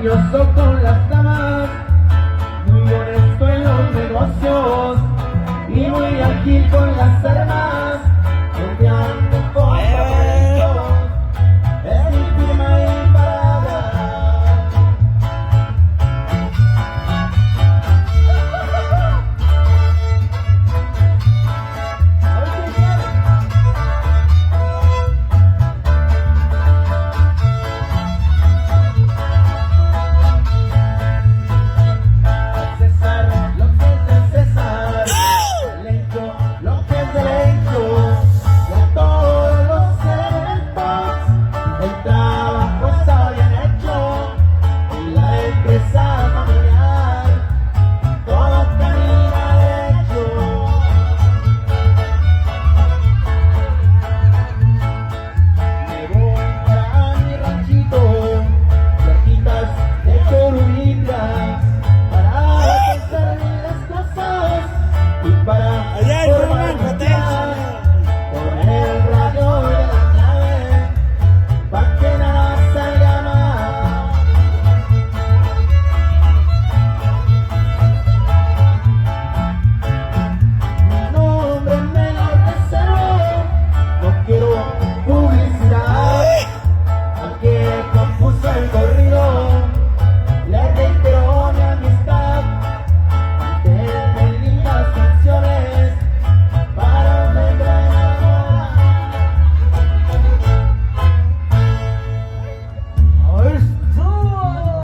cariñoso con las damas, muy honesto en los negocios y muy ágil con las armas, confiando con favoritos, es mi firma imparable. Para